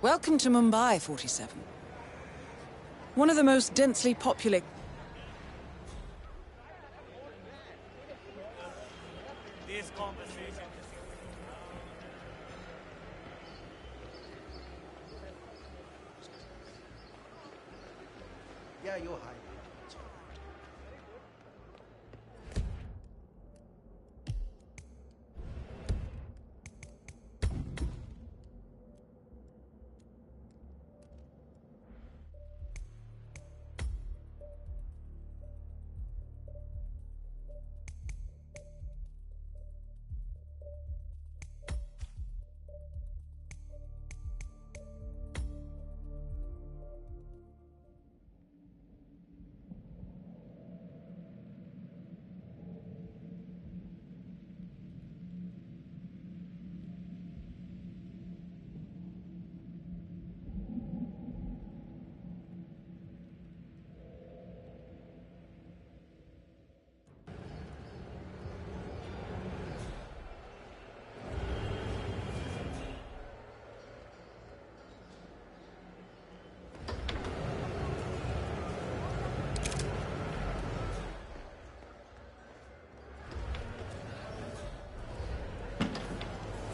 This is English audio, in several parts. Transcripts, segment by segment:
Welcome to Mumbai, 47. One of the most densely populated... This conversation. Yeah, you're high.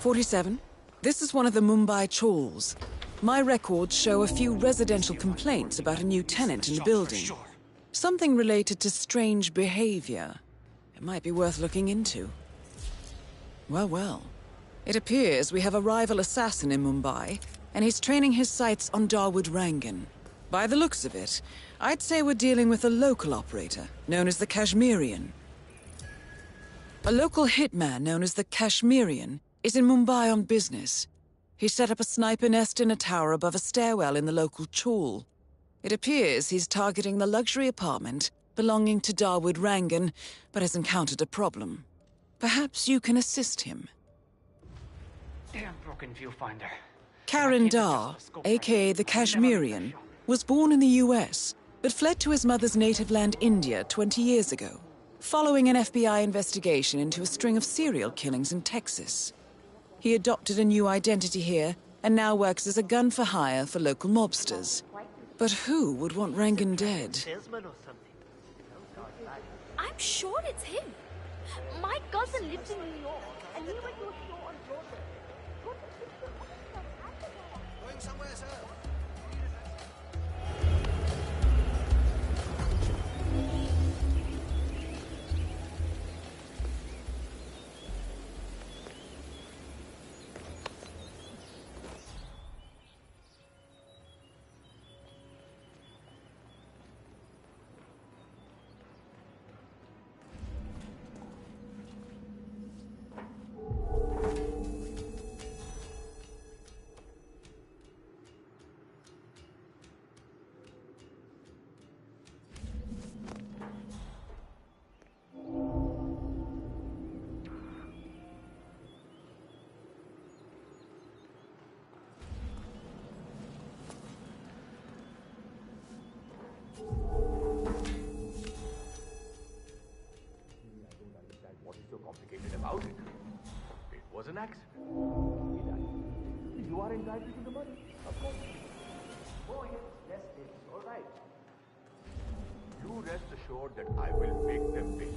47. This is one of the Mumbai chawls. My records show a few residential complaints about a new tenant in the building. Something related to strange behavior. It might be worth looking into. Well, well. It appears we have a rival assassin in Mumbai, and he's training his sights on Dawood Rangan. By the looks of it, I'd say we're dealing with a local operator, known as the Kashmirian. A local hitman known as the Kashmirian is in Mumbai on business. He set up a sniper nest in a tower above a stairwell in the local chawl. It appears he's targeting the luxury apartment belonging to Dawood Rangan, but has encountered a problem. Perhaps you can assist him. Damn broken viewfinder. Karan Dar, aka the Kashmirian, was born in the US, but fled to his mother's native land, India, 20 years ago, following an FBI investigation into a string of serial killings in Texas. He adopted a new identity here, and now works as a gun for hire for local mobsters. But who would want Rangan dead? I'm sure it's him. My cousin lives in New York, and he went to a show on Broadway. Going somewhere, sir? What is so complicated about it? It was an accident. You are entitled to the money, of course. Go ahead, rest it, all right. You rest assured that I will make them pay.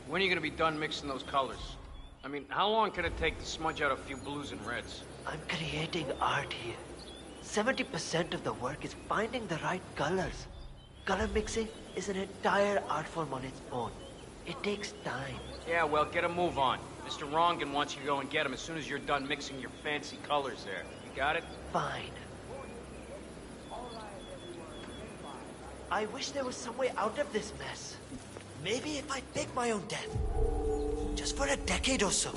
When are you gonna be done mixing those colors? I mean, how long can it take to smudge out a few blues and reds? I'm creating art here. 70% of the work is finding the right colors. Color mixing is an entire art form on its own. It takes time. Yeah, well, get a move on. Mr. Rangan wants you to go and get him as soon as you're done mixing your fancy colors there. You got it? Fine. I wish there was some way out of this mess. Maybe if I take my own death. Just for a decade or so.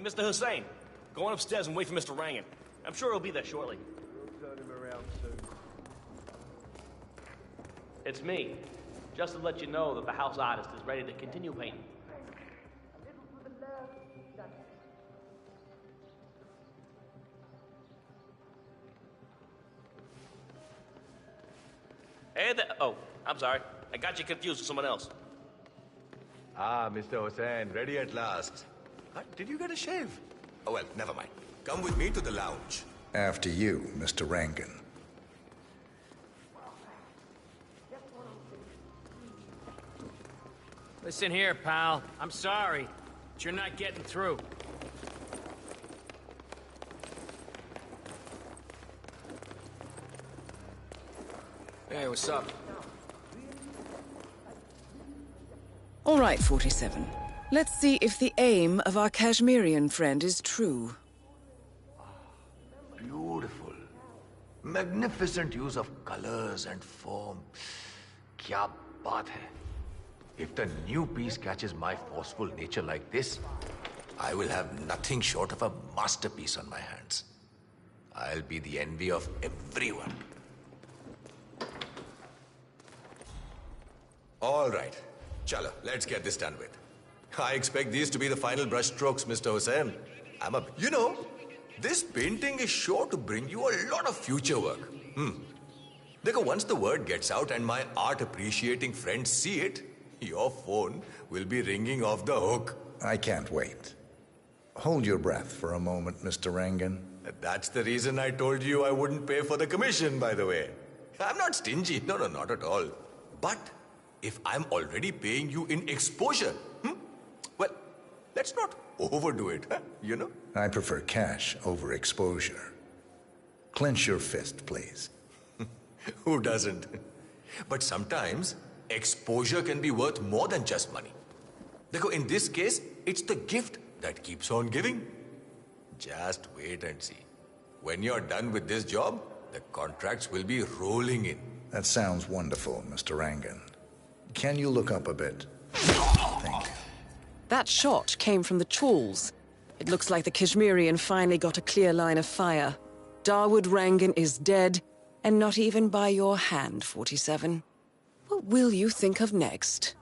Mr. Hussein. Go on upstairs and wait for Mr. Rangan. I'm sure he'll be there shortly. We'll turn him around soon. It's me. Just to let you know that the house artist is ready to continue painting. Hey there. Oh, I'm sorry. I got you confused with someone else. Ah, Mr. Hussain, ready at last. Huh? Did you get a shave? Oh, well, never mind. Come with me to the lounge. After you, Mr. Rangan. Listen here, pal. I'm sorry, but you're not getting through. Hey, what's up? All right, 47. Let's see if the aim of our Kashmirian friend is true. Beautiful. Magnificent use of colors and form. Kya baat hai. If the new piece catches my forceful nature like this, I will have nothing short of a masterpiece on my hands. I'll be the envy of everyone. All right. Chalo, let's get this done with. I expect these to be the final brushstrokes, Mr. Hussain. You know, this painting is sure to bring you a lot of future work. Dekho, once the word gets out and my art appreciating friends see it, your phone will be ringing off the hook. I can't wait. Hold your breath for a moment, Mr. Rangan. That's the reason I told you I wouldn't pay for the commission, by the way. I'm not stingy. No, not at all. But if I'm already paying you in exposure, well, let's not overdo it, you know? I prefer cash over exposure. Clench your fist, please. Who doesn't? But sometimes, exposure can be worth more than just money. Dekho, in this case, it's the gift that keeps on giving. Just wait and see. When you're done with this job, the contracts will be rolling in. That sounds wonderful, Mr. Rangan. Can you look up a bit? Thank you. That shot came from the chawls. It looks like the Kashmirian finally got a clear line of fire. Dawood Rangan is dead, and not even by your hand, 47. What will you think of next?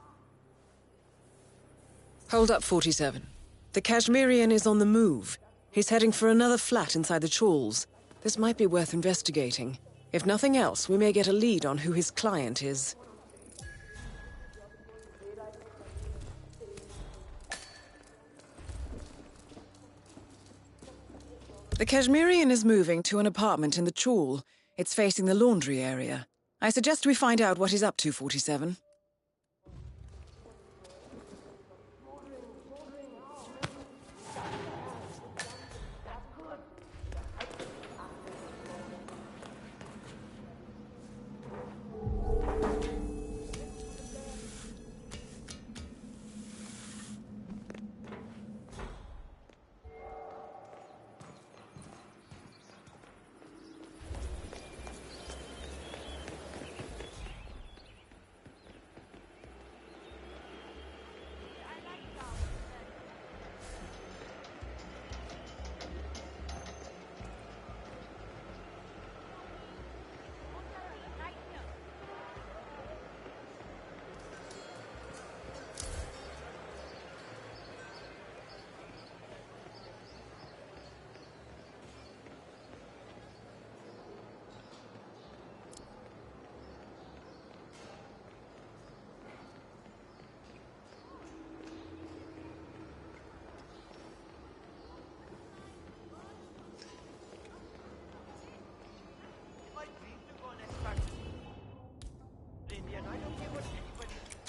Hold up, 47. The Kashmirian is on the move. He's heading for another flat inside the chawls. This might be worth investigating. If nothing else, we may get a lead on who his client is. The Kashmirian is moving to an apartment in the chawl. It's facing the laundry area. I suggest we find out what he's up to, 47.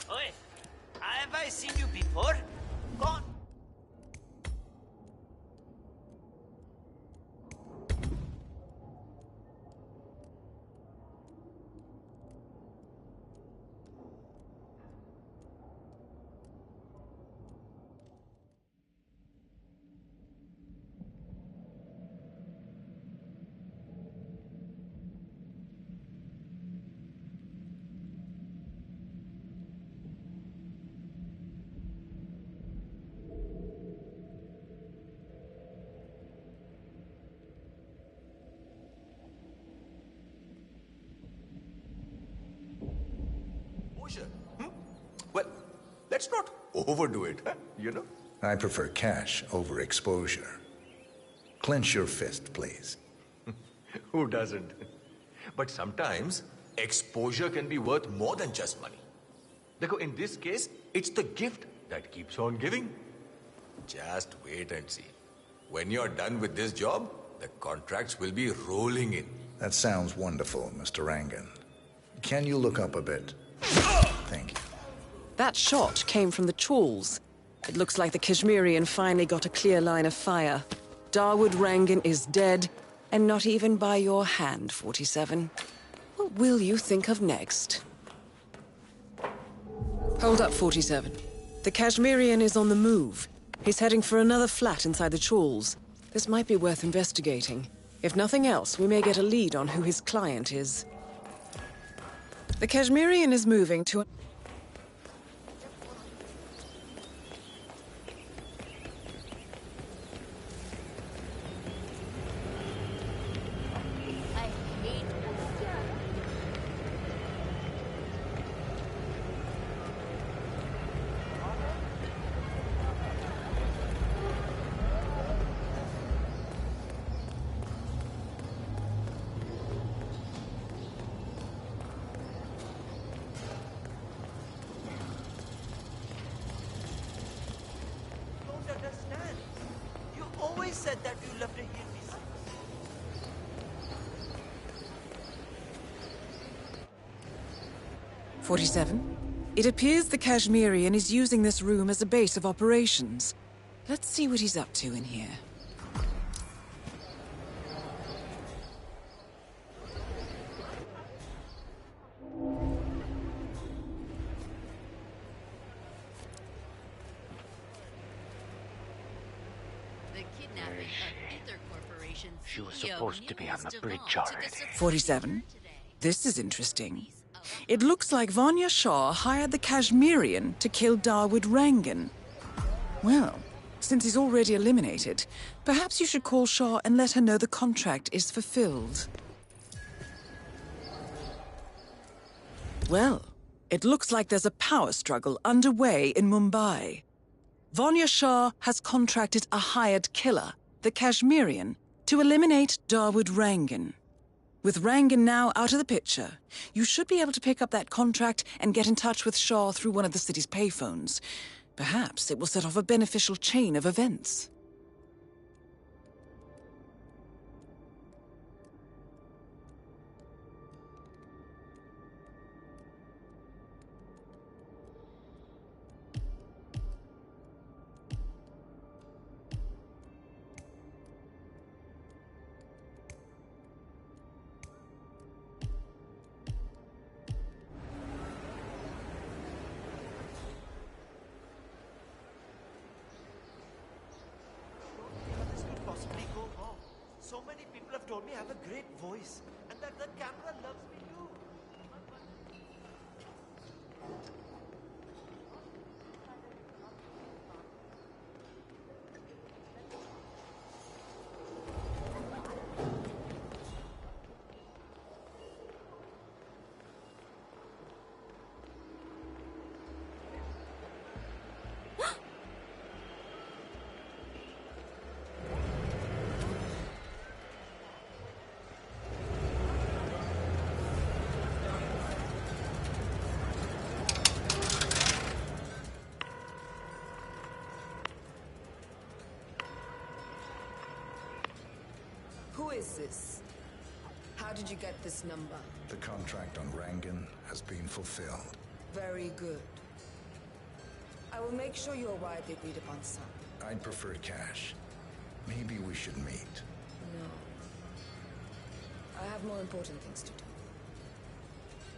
Oi, have I seen you before? Gone. overdo it, you know? I prefer cash over exposure. Clench your fist, please. Who doesn't? But sometimes, exposure can be worth more than just money. Dekho, in this case, it's the gift that keeps on giving. Just wait and see. When you're done with this job, the contracts will be rolling in. That sounds wonderful, Mr. Rangan. Can you look up a bit? Thank you. That shot came from the chawls. It looks like the Kashmirian finally got a clear line of fire. Dawood Rangan is dead, and not even by your hand, 47. What will you think of next? Hold up, 47. The Kashmirian is on the move. He's heading for another flat inside the chawls. This might be worth investigating. If nothing else, we may get a lead on who his client is. The Kashmirian is moving to... I hate Don't understand. You always said that you love to hear me sing. 47. It appears the Kashmirian is using this room as a base of operations. Let's see what he's up to in here. The kidnapping of Ether Corporation's She was CEO supposed to be on the Niels bridge DeVault already. took a 47. today. This is interesting. It looks like Vanya Shah hired the Kashmirian to kill Dawood Rangan. Well, since he's already eliminated, perhaps you should call Shah and let her know the contract is fulfilled. Well, it looks like there's a power struggle underway in Mumbai. Vanya Shah has contracted a hired killer, the Kashmirian, to eliminate Dawood Rangan. With Rangan now out of the picture, you should be able to pick up that contract and get in touch with Shah through one of the city's payphones. Perhaps it will set off a beneficial chain of events. This could possibly go wrong. So many people have told me I have a great voice and that the camera loves me too. Who is this? How did you get this number? The contract on Rangan has been fulfilled. Very good. I will make sure you arrive at the agreed upon sum. I'd prefer cash. Maybe we should meet. No. I have more important things to do.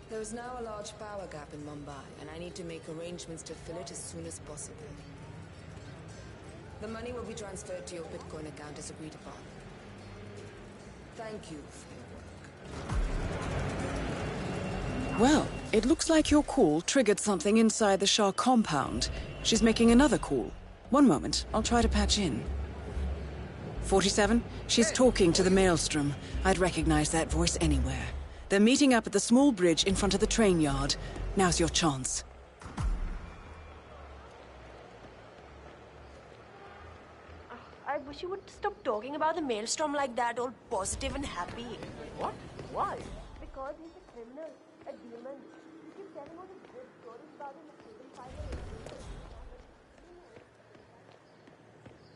There is now a large power gap in Mumbai, and I need to make arrangements to fill it as soon as possible. The money will be transferred to your Bitcoin account as agreed upon. Thank you for your work. Well, it looks like your call triggered something inside the Shah compound. She's making another call. One moment, I'll try to patch in. 47, she's talking to the Maelstrom. I'd recognize that voice anywhere. They're meeting up at the small bridge in front of the train yard. Now's your chance. wish you would stop talking about the Maelstrom like that, all positive and happy. What? Why? Because he's a criminal, a demon. You keep telling all these good stories about him escaping fire.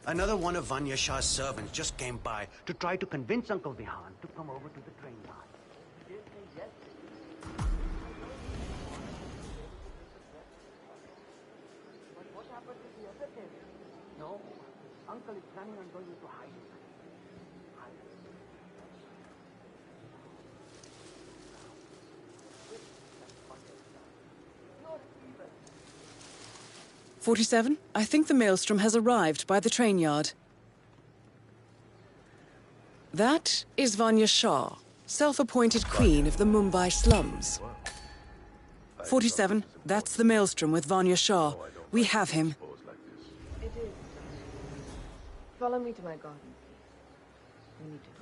Another one of Vanya Shah's servants just came by to try to convince Uncle Vihan to come over to the train yard. He did say yes. But what happened to the other ten? No, Uncle is planning on going into hiding. 47, I think the Maelstrom has arrived by the train yard. That is Vanya Shah, self-appointed queen of the Mumbai slums. 47, that's the Maelstrom with Vanya Shah. We have him. It is. Follow me to my garden, please. We need to talk.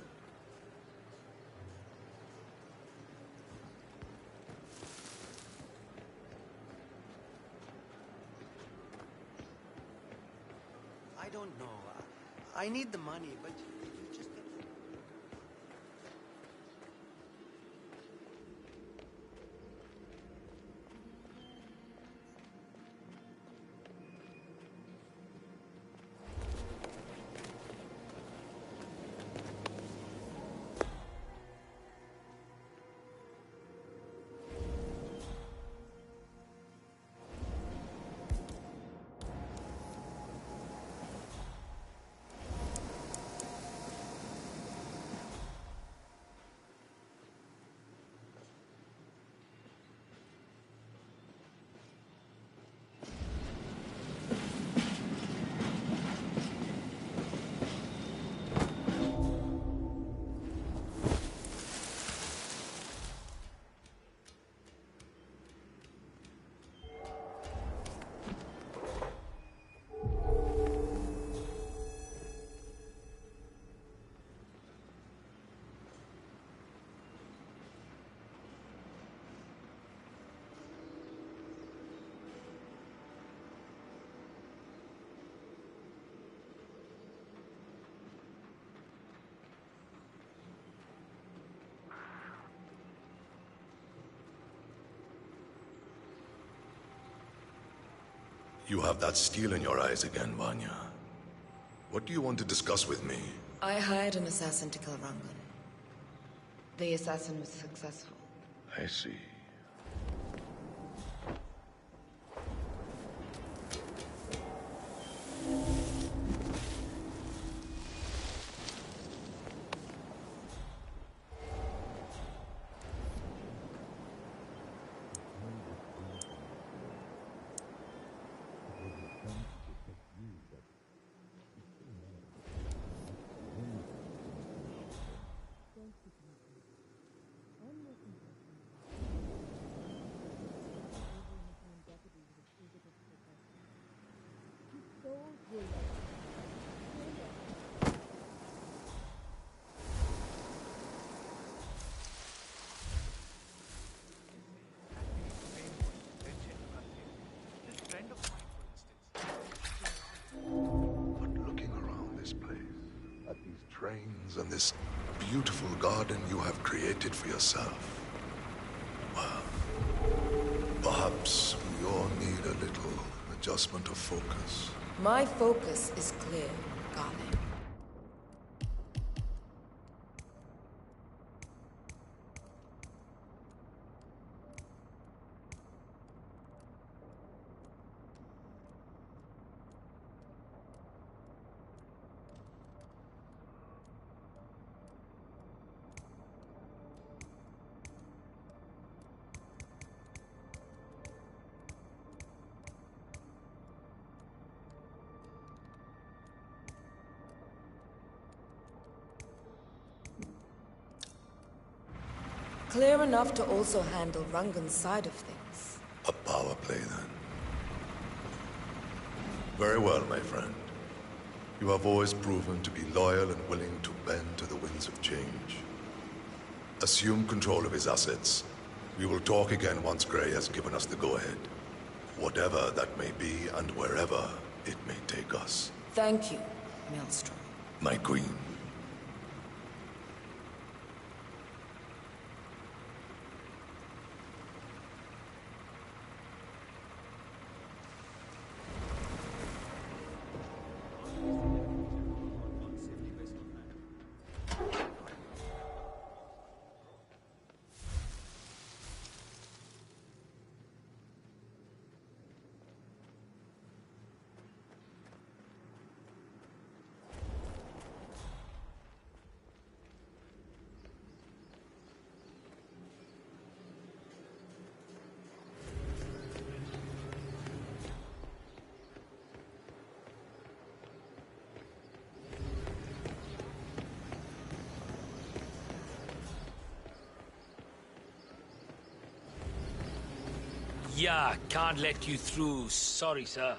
I don't know. I need the money, but you just get... You have that steel in your eyes again, Vanya. What do you want to discuss with me? I hired an assassin to kill Rangan. The assassin was successful. I see. Trains and this beautiful garden you have created for yourself. Well, perhaps we all need a little adjustment of focus. My focus is clear, Garland. Clear enough to also handle Rangan's side of things. A power play, then. Very well, my friend. You have always proven to be loyal and willing to bend to the winds of change. Assume control of his assets. We will talk again once Grey has given us the go-ahead. Whatever that may be and wherever it may take us. Thank you, Maelstrom. my queen. Yeah, can't let you through. Sorry, sir.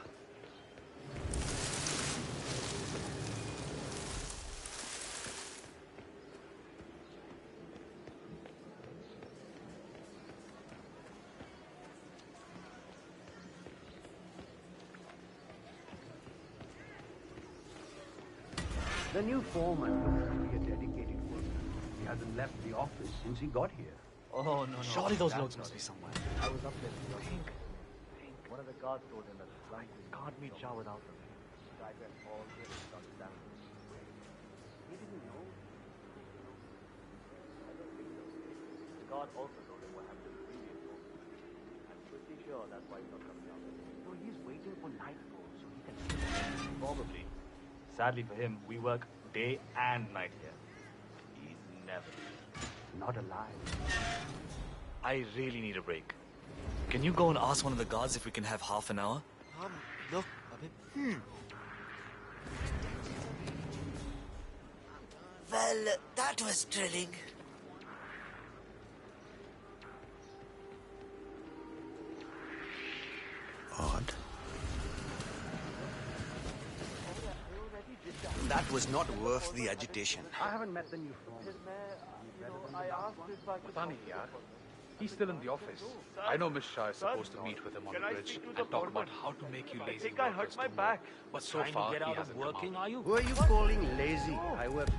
The new foreman looks to be a dedicated worker. He hasn't left the office since he got here. Oh, no, no. Surely those loads must be somewhere. I was up there. Think. One of the guards told him that I can't meet Shah without them. I went all this on the down. He didn't know. I don't think so. The guard also told him what happened to the previous one. I'm pretty sure that's why he's not coming down. So he's waiting for nightfall so he can... Probably. Sadly for him, we work day and night here. He's never not alive. I really need a break. Can you go and ask one of the guards if we can have half an hour? Look, Well, that was thrilling. Odd. That was not worth the agitation. I haven't met the new foreman. I asked if I could... Funny, yeah. He's still in the office. I know Miss Shah is supposed to meet with him on the bridge and talk about how to make you lazy. I think I hurt my back. But so far, get out he of hasn't working, are you? Who are you calling lazy? I work...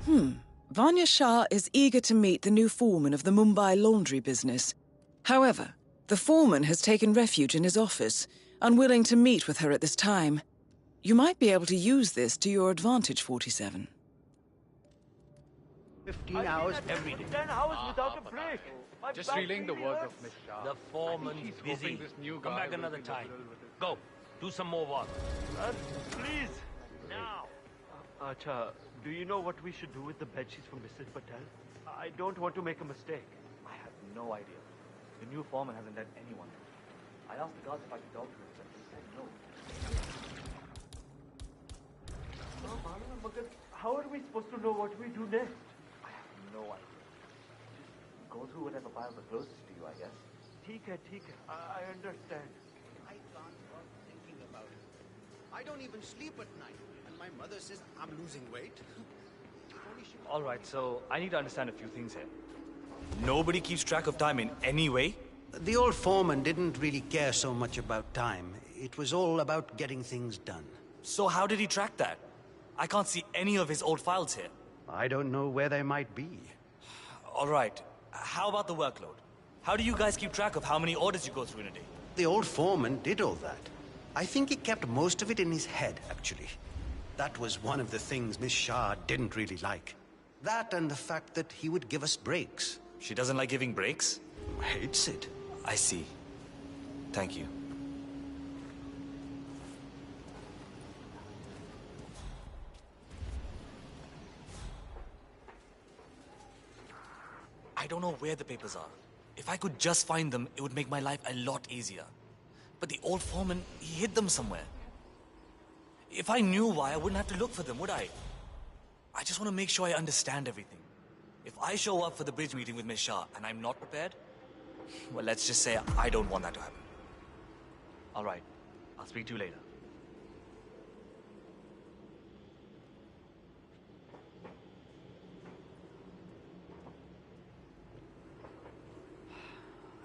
Vanya Shah is eager to meet the new foreman of the Mumbai laundry business. However, the foreman has taken refuge in his office, unwilling to meet with her at this time. You might be able to use this to your advantage, 47. 15 hours every day. 10 hours without a break. My Just back relaying the really work hurts. of Miss Shah. The foreman's busy. This new Come guy back will another be time. liberal with it. Go. Do some more work. Please. Now. Acha, do you know what we should do with the bedsheets from Mrs. Patel? I don't want to make a mistake. I have no idea. The new foreman hasn't let anyone. I asked the guards if I could talk to him, but he said no. How are we supposed to know what we do next? I have no idea. Just go through whatever files are closest to you, I guess. ठीक है. I understand. I can't stop thinking about it. I don't even sleep at night. And my mother says I'm losing weight. All right, so I need to understand a few things here. Nobody keeps track of time in any way? The old foreman didn't really care so much about time. It was all about getting things done. So how did he track that? I can't see any of his old files here. I don't know where they might be. All right, how about the workload? How do you guys keep track of how many orders you go through in a day? The old foreman did all that. I think he kept most of it in his head, actually. That was one of the things Miss Shah didn't really like. That and the fact that he would give us breaks. She doesn't like giving breaks? Hates it. I see. Thank you. I don't know where the papers are. If I could just find them, it would make my life a lot easier. But the old foreman, he hid them somewhere. If I knew why, I wouldn't have to look for them, would I? I just want to make sure I understand everything. If I show up for the bridge meeting with Miss Shah and I'm not prepared, well, let's just say I don't want that to happen. All right. I'll speak to you later.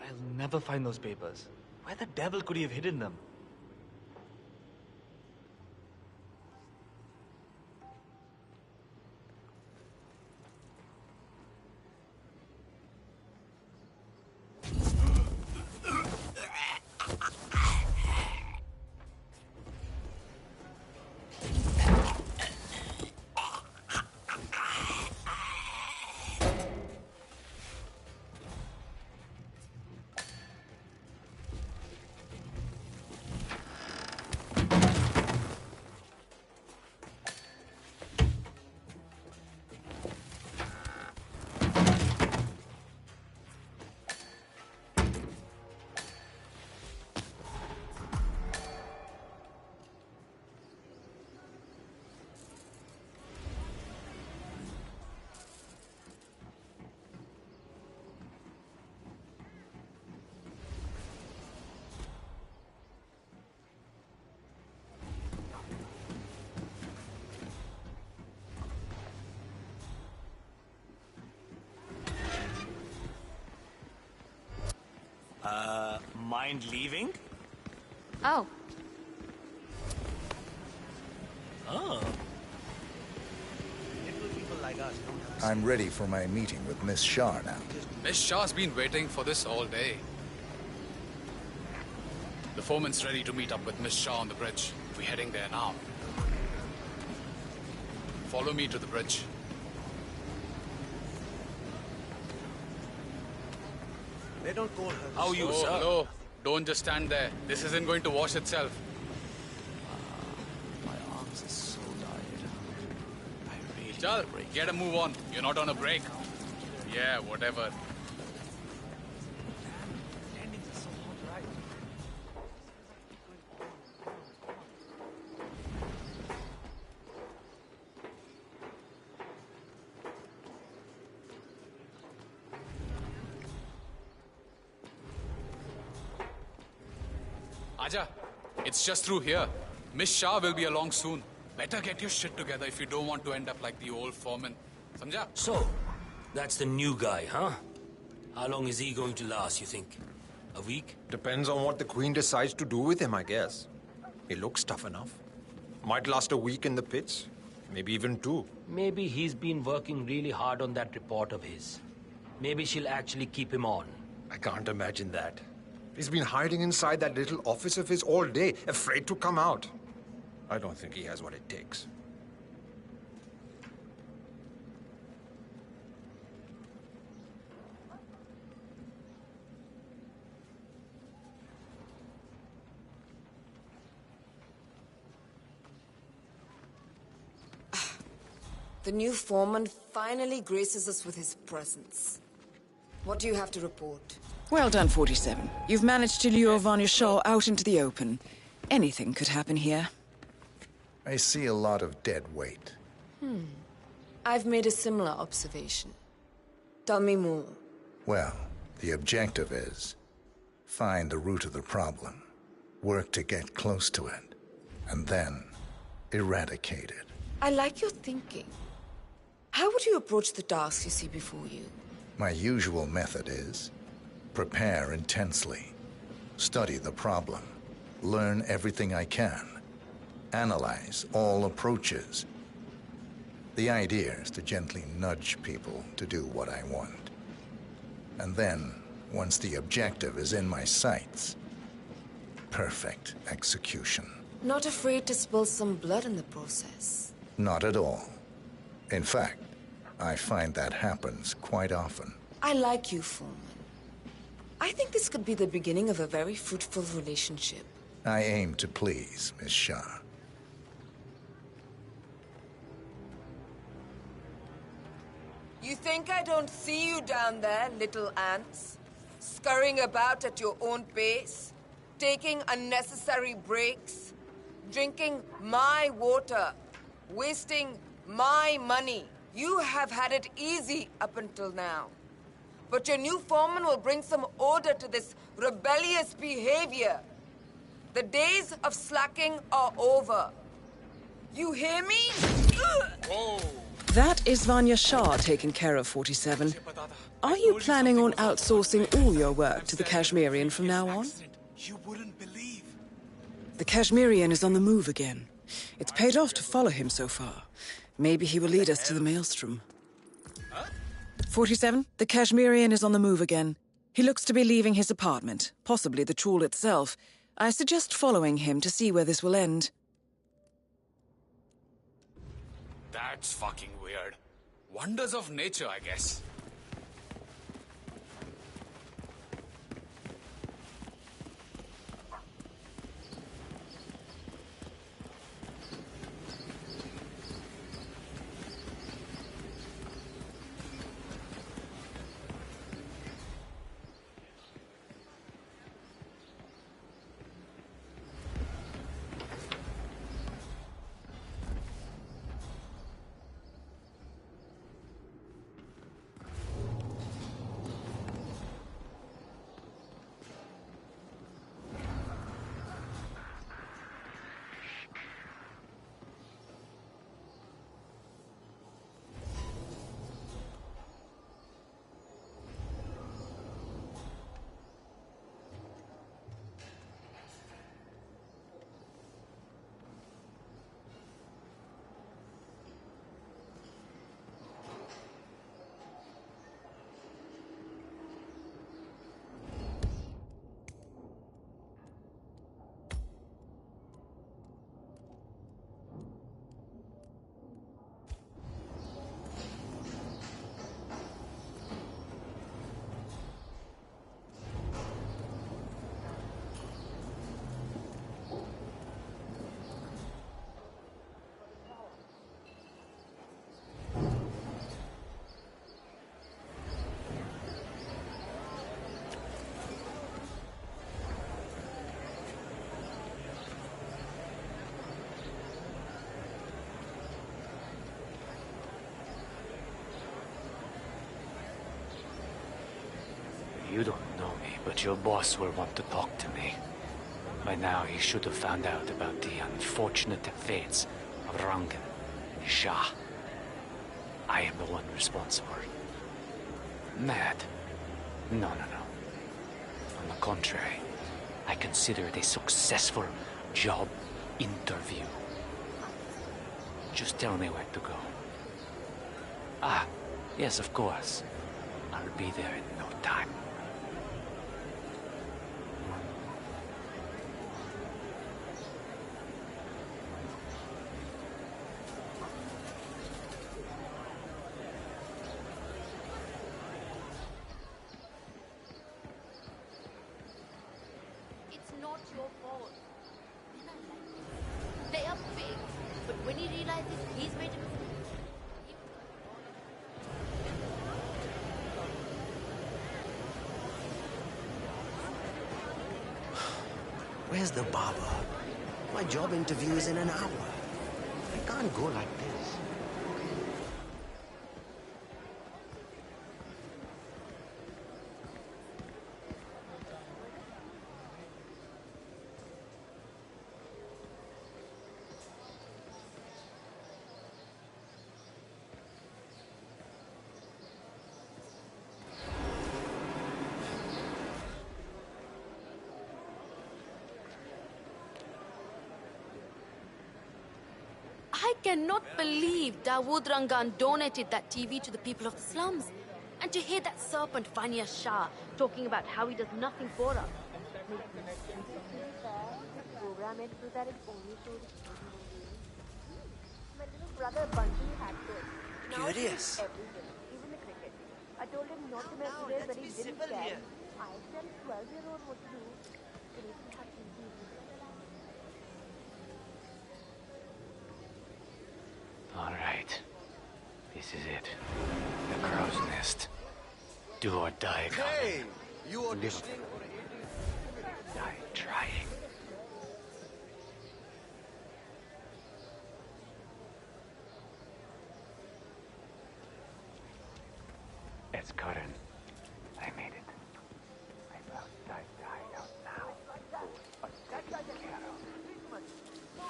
I'll never find those papers. Where the devil could he have hidden them? Mind leaving? Oh. Oh. I'm ready for my meeting with Miss Shah now. Miss Shah's been waiting for this all day. The foreman's ready to meet up with Miss Shah on the bridge. We're heading there now. Follow me to the bridge. They don't call her. How are you, sir? Hello. Don't just stand there. This isn't going to wash itself. My arms are so tired. I really Chal, need a break. get a move on. You're not on a break. Yeah, whatever. Aja, it's just through here. Miss Shah will be along soon. Better get your shit together if you don't want to end up like the old foreman. Samjha? So, that's the new guy, huh? How long is he going to last, you think? A week? Depends on what the Queen decides to do with him, I guess. He looks tough enough. Might last a week in the pits. Maybe even 2. Maybe he's been working really hard on that report of his. Maybe she'll actually keep him on. I can't imagine that. He's been hiding inside that little office of his all day, afraid to come out. I don't think he has what it takes. The new foreman finally graces us with his presence. What do you have to report? Well done, 47. You've managed to lure Vanya Shah out into the open. Anything could happen here. I see a lot of dead weight. I've made a similar observation. Tell me more. Well, the objective is find the root of the problem, work to get close to it, and then eradicate it. I like your thinking. How would you approach the tasks you see before you? My usual method is prepare intensely, study the problem, learn everything I can, analyze all approaches. The idea is to gently nudge people to do what I want. And then, once the objective is in my sights, perfect execution. Not afraid to spill some blood in the process? Not at all. In fact, I find that happens quite often. I like you, Foreman. I think this could be the beginning of a very fruitful relationship. I aim to please, Miss Shah. You think I don't see you down there, little ants? Scurrying about at your own pace? Taking unnecessary breaks? Drinking my water? Wasting my money? You have had it easy up until now. But your new foreman will bring some order to this rebellious behavior. The days of slacking are over. You hear me? Whoa! That is Vanya Shah taken care of, 47. Are you planning on outsourcing all your work to the Kashmirian from now on? You wouldn't believe. The Kashmirian is on the move again. It's paid off to follow him so far. Maybe he will lead us to the maelstrom. 47, the Kashmirian is on the move again. He looks to be leaving his apartment, possibly the trawl itself. I suggest following him to see where this will end. That's fucking weird. Wonders of nature, I guess. You don't know me, but your boss will want to talk to me. By now, he should have found out about the unfortunate fates of Rangan, Shah. I am the one responsible. Mad? No. On the contrary, I consider it a successful job interview. Just tell me where to go. Ah, yes, of course. I'll be there in no time. It's not your fault. They are big, but when he realizes he's made a mistake, Where's the barber? My job interview is in an hour. I can't go like this. I cannot believe Dawood Rangan donated that TV to the people of the slums. And to hear that serpent Vanya Shah talking about how he does nothing for us. My little brother Bunty had this. Now Curious. everything, even the cricket. I told him not to mess with it, but he didn't care. I tell 12-year-old what to do. But he still had to do All right. This is it. The crow's nest. Do or die, Hey! You Live auditioning for die trying. It's Karan. I made it. I found die out now. But taken care of.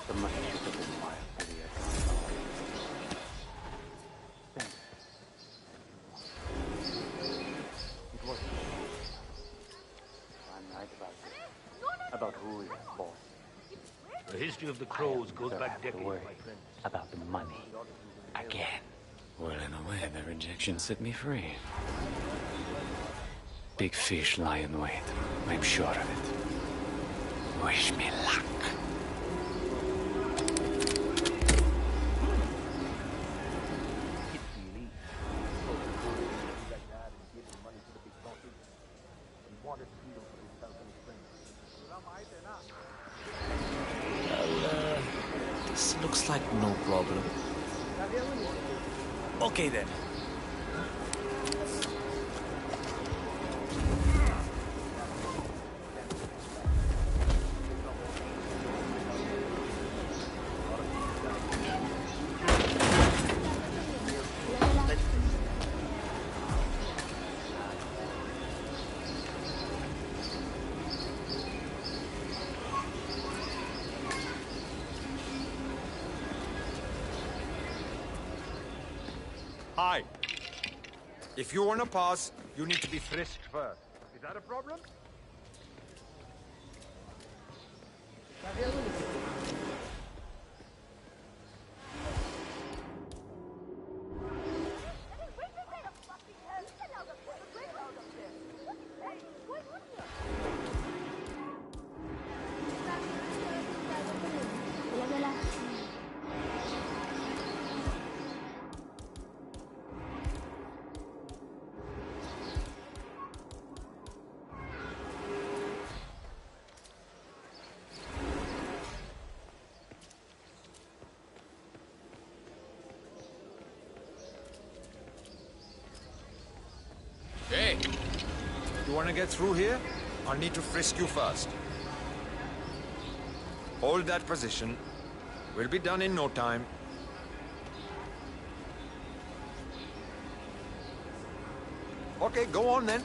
The money should have been mine for the account. It was I'm right about this. About who is boss. The history of the Crows goes back decades, my friend. About the money. Again. Well, in a way, the rejection set me free. Big fish lie in wait. I'm sure of it. Wish me luck. This looks like no problem. Okay then. Hi. If you want to pass, you need to be frisked first. Is that a problem? Hey! You want to get through here? I'll need to frisk you first. Hold that position. We'll be done in no time. Okay, go on then.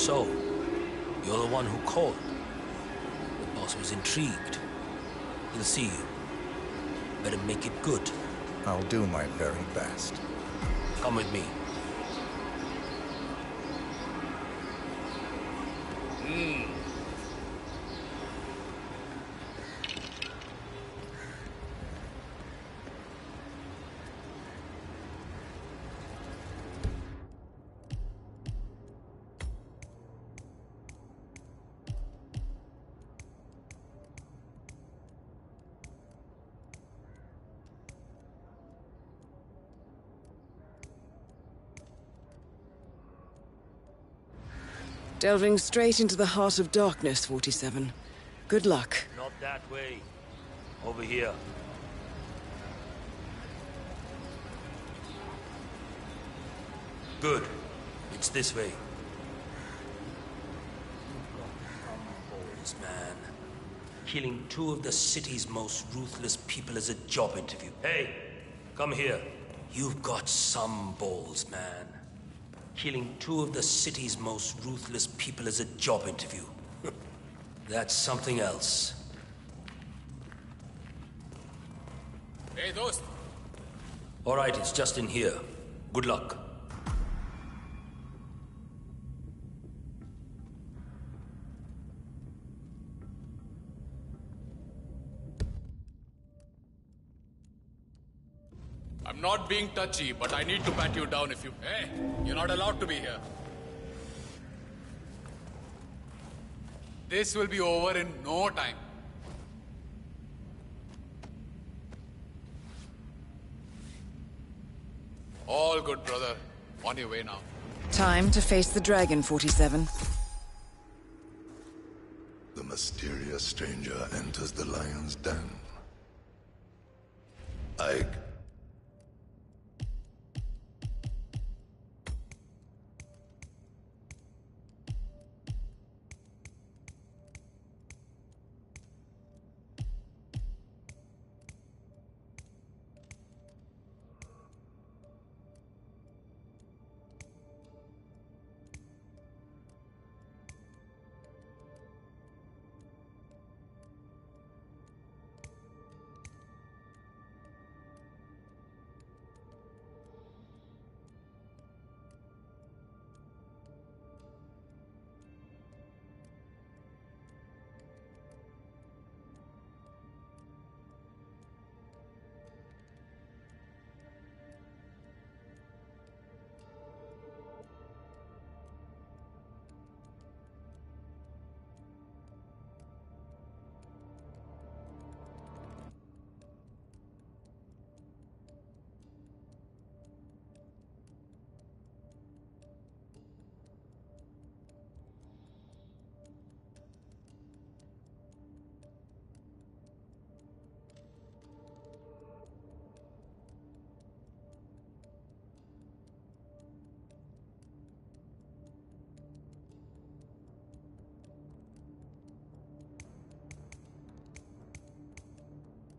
So, you're the one who called. The boss was intrigued. He'll see you. Better make it good. I'll do my very best. Come with me. Delving straight into the heart of darkness, 47. Good luck. Not that way. Over here. Good. It's this way. Balls, man. Killing two of the city's most ruthless people is a job interview. Hey, come here. You've got some balls, man. Killing two of the city's most ruthless people is a job interview. That's something else. Hey, dost. All right, it's just in here. Good luck. I'm not being touchy, but I need to pat you down if you... Hey, you're not allowed to be here. This will be over in no time. All good, brother. On your way now. Time to face the dragon, 47. The mysterious stranger enters the lion's den.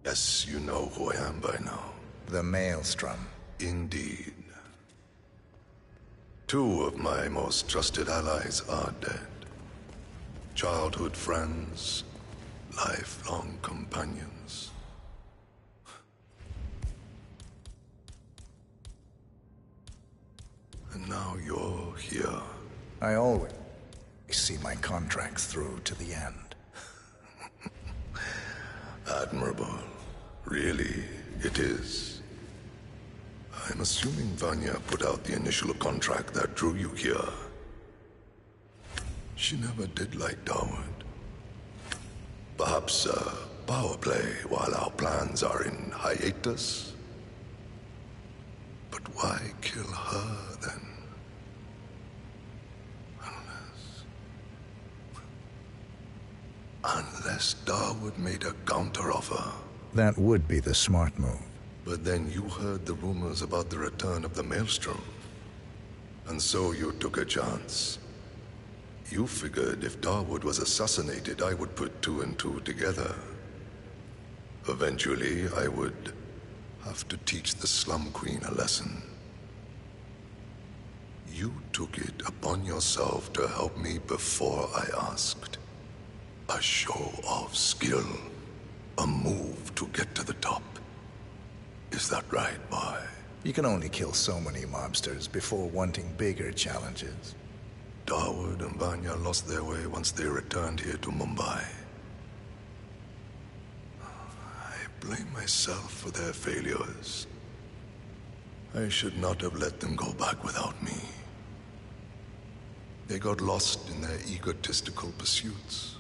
Yes, you know who I am by now. The Maelstrom. Indeed. Two of my most trusted allies are dead. Childhood friends, lifelong companions. And now you're here. I always see my contracts through to the end. Admirable. Really, it is. I'm assuming Vanya put out the initial contract that drew you here. She never did like Dawood. Perhaps power play while our plans are in hiatus? But why kill her then? Unless Dawood made a counteroffer. That would be the smart move. But then you heard the rumors about the return of the Maelstrom. And so you took a chance. You figured if Dawood was assassinated, I would put two and two together. Eventually, I would have to teach the Slum Queen a lesson. You took it upon yourself to help me before I asked. A show of skill. A move to get to the top. Is that right, boy? You can only kill so many mobsters before wanting bigger challenges. Dawood and Vanya lost their way once they returned here to Mumbai. I blame myself for their failures. I should not have let them go back without me. They got lost in their egotistical pursuits.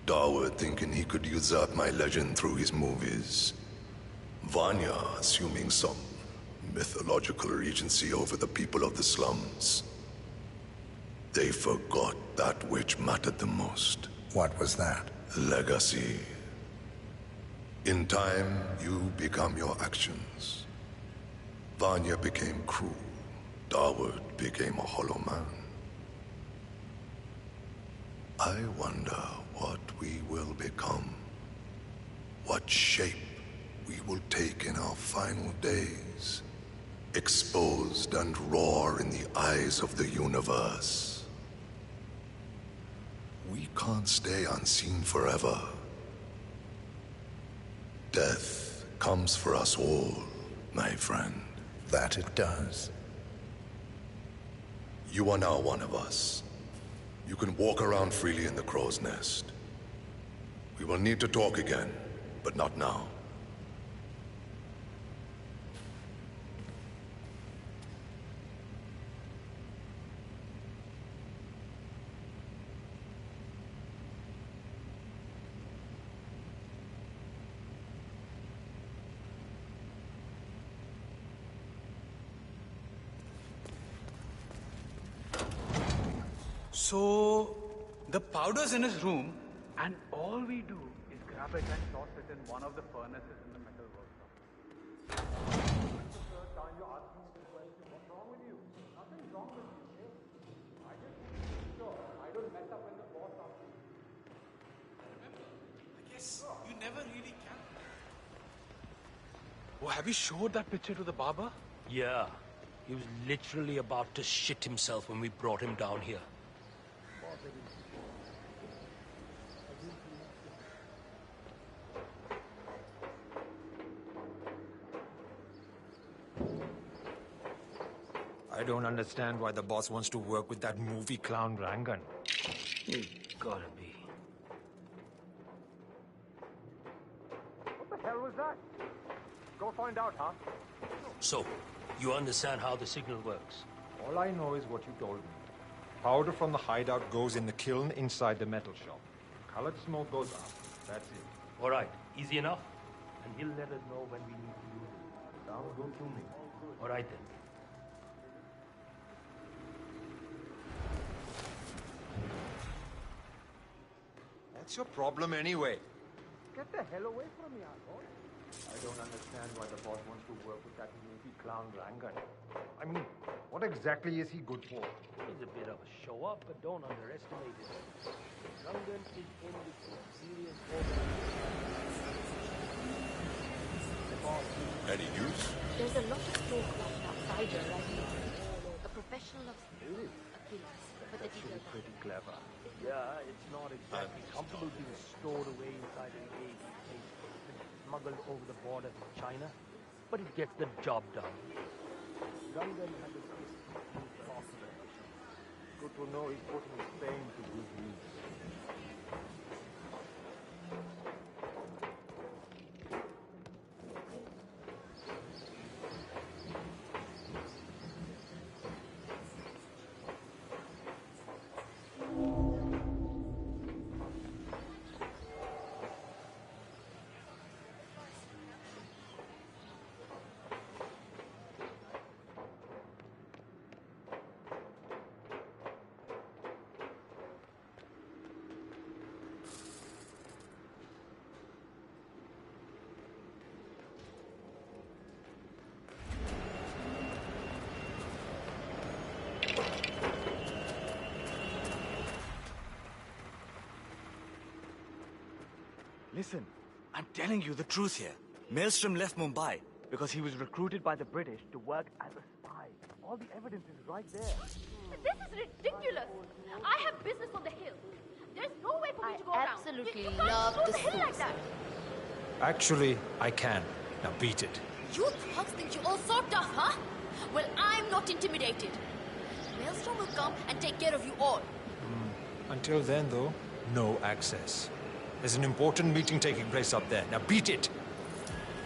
Dawood thinking he could usurp my legend through his movies. Vanya assuming some mythological regency over the people of the slums. They forgot that which mattered the most. What was that? Legacy. In time, you become your actions. Vanya became cruel. Dawood became a hollow man. I wonder what we will become. What shape we will take in our final days. Exposed and raw in the eyes of the universe. We can't stay unseen forever. Death comes for us all, my friend. That it does. You are now one of us. You can walk around freely in the crow's nest. We will need to talk again, but not now. So, the powder's in his room, and all we do is grab it and toss it in one of the furnaces in the metal workshop. This is the third time you're asking me this question. What's wrong with you? Nothing's wrong with you, okay? I just need to be sure I don't mess up when the boss asks me. Remember, I guess you never really can. Oh, have you showed that picture to the barber? Yeah. He was literally about to shit himself when we brought him down here. I don't understand why the boss wants to work with that movie clown Rangan. He's gotta be. What the hell was that? Go find out, huh? So, you understand how the signal works? All I know is what you told me. Powder from the hideout goes in the kiln inside the metal shop. Colored smoke goes up. That's it. All right, easy enough. And he'll let us know when we need to use it. Sounds good to me. All right then. What's your problem anyway? Get the hell away from me, asshole. I don't understand why the boss wants to work with that movie clown Rangan. I mean, what exactly is he good for? He's a bit of a show-up, but don't underestimate it. Rangan is in with some serious Any news? There's a lot of talk about an outsider right now. A professional of skills, a killer. But the details are pretty clever. Yeah, it's not exactly comfortable being stored away inside an cage and smuggled over the border to China, but it gets the job done. Rangan had a Good to know he's putting his fame to good use. Listen, I'm telling you the truth here. Maelstrom left Mumbai because he was recruited by the British to work as a spy. All the evidence is right there. This is ridiculous. I have business on the hill. There's no way for me to go around. absolutely You can't love go the the hill like that. Actually, I can. Now beat it. You thugs think you're all so tough, huh? Well, I'm not intimidated. Maelstrom will come and take care of you all. Until then, though, no access. There's an important meeting taking place up there. Now beat it!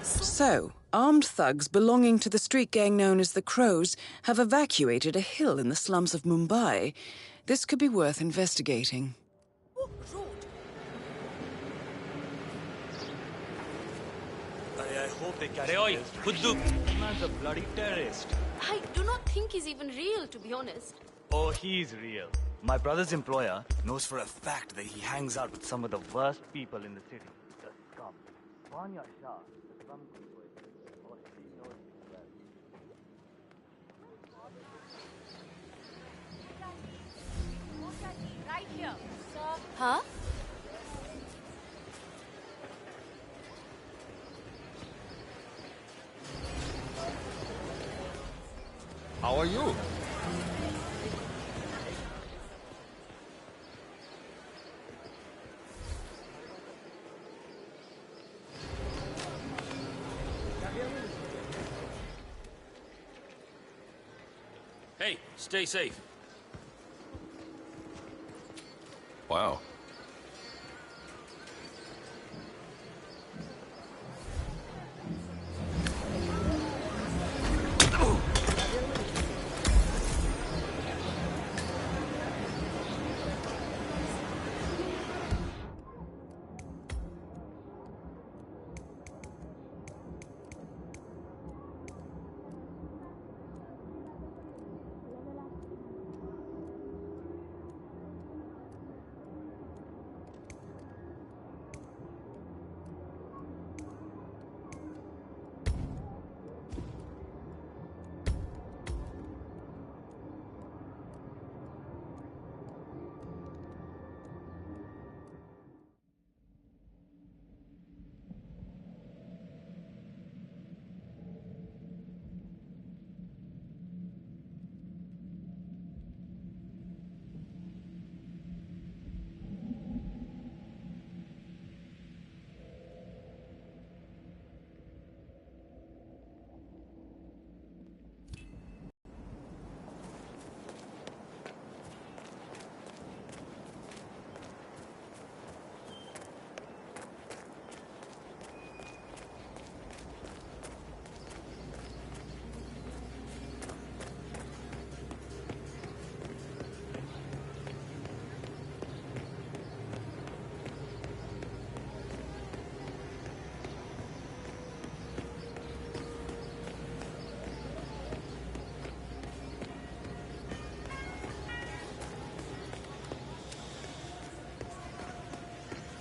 So, armed thugs belonging to the street gang known as the Crows have evacuated a hill in the slums of Mumbai. This could be worth investigating. I hope they catch Oi, Khuddu! This man's a bloody terrorist. I do not think he's even real, to be honest. Oh, he's real. My brother's employer knows for a fact that he hangs out with some of the worst people in the city. The scum. Vanya Shah, the slum queen. Oh, she knows me well. Right here. Sir. Huh? How are you? Hey, stay safe. Wow.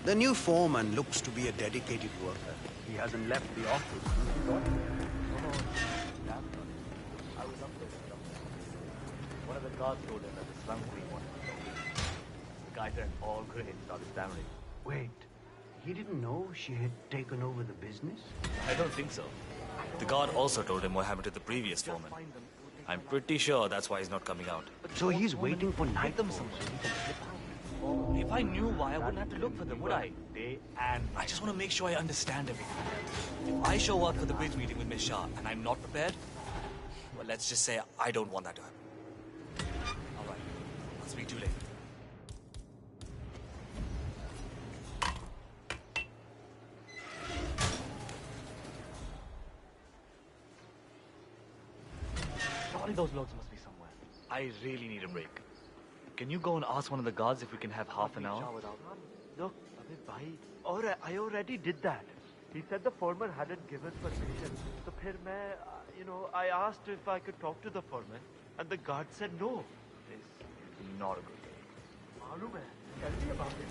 The new foreman looks to be a dedicated worker. He hasn't left the office. No, I was up there with something. One of the guards told him that the slum queen wanted to know. The guy turned all gray and started stammering. Wait, he didn't know she had taken over the business? I don't think so. The guard also told him what happened to the previous foreman. I'm pretty sure that's why he's not coming out. So he's waiting for nightfall so he can slip out. If I knew why, I wouldn't have to look for them, would I? I just want to make sure I understand everything. If I show up for the bridge meeting with Miss Shah and I'm not prepared, well, let's just say I don't want that to happen. All right. I'll speak to you later. Surely those loads must be somewhere. I really need a break. Can you go and ask one of the guards if we can have half an hour? Look, I already did that. He said the foreman hadn't given permission. So फिर मैं, I asked if I could talk to the foreman, and the guard said no. This is not a good day. मालूम है? Tell me about it.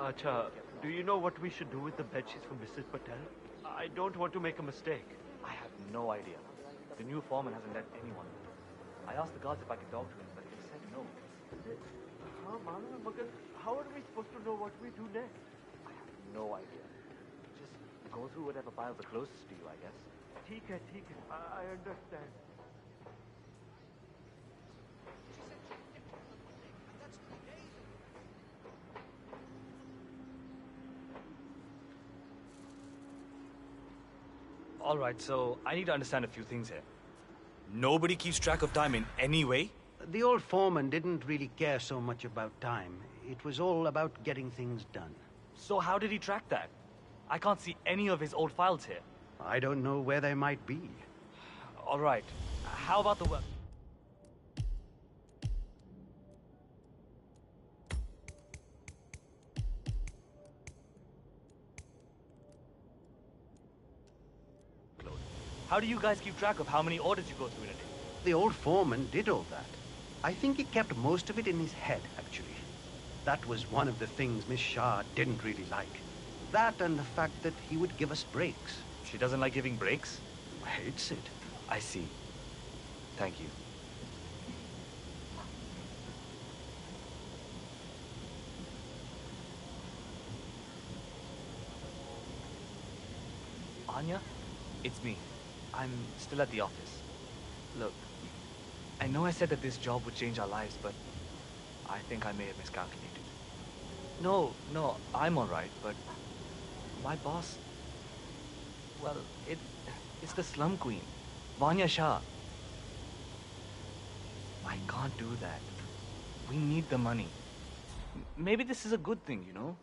Acha, do you know what we should do with the bedsheets for Mrs. Patel? I don't want to make a mistake. I have no idea. The new foreman hasn't let anyone in. I asked the guards if I could talk to him, but they said no. How are we supposed to know what we do next? I have no idea. Just go through whatever files are closest to you, I guess. ठीक है. I understand. All right, so I need to understand a few things here. Nobody keeps track of time in any way? The old foreman didn't really care so much about time. It was all about getting things done. So how did he track that? I can't see any of his old files here. I don't know where they might be. All right, how about the work? How do you guys keep track of how many orders you go through in a day? The old foreman did all that. I think he kept most of it in his head, actually. That was one of the things Miss Shah didn't really like. That and the fact that he would give us breaks. She doesn't like giving breaks? Hates it. I see. Thank you. Anya? It's me. I'm still at the office. Look, I know I said that this job would change our lives, but I think I may have miscalculated. No, I'm all right, but my boss, well, it's the slum queen, Vanya Shah. I can't do that. We need the money. Maybe this is a good thing, you know?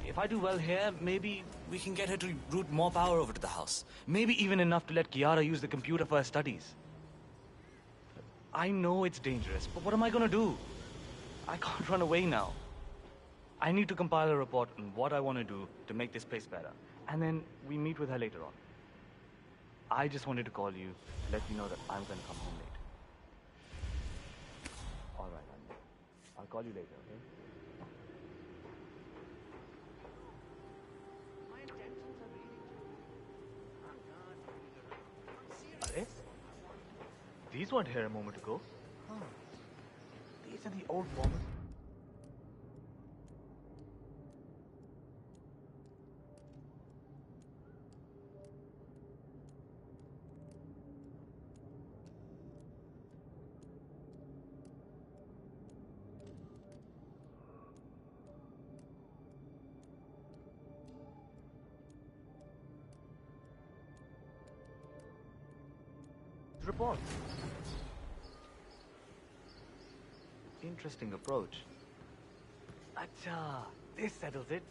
If I do well here, maybe we can get her to root more power over to the house. Maybe even enough to let Kiara use the computer for her studies. I know it's dangerous, but what am I gonna do? I can't run away now. I need to compile a report on what I want to do to make this place better. And then we meet with her later on. I just wanted to call you to let you know that I'm gonna come home late. All right, Anya. I'll call you later, okay? Are these weren't here a moment ago. Oh. These are the old foreman. Report. Interesting approach. Acha, this settles it.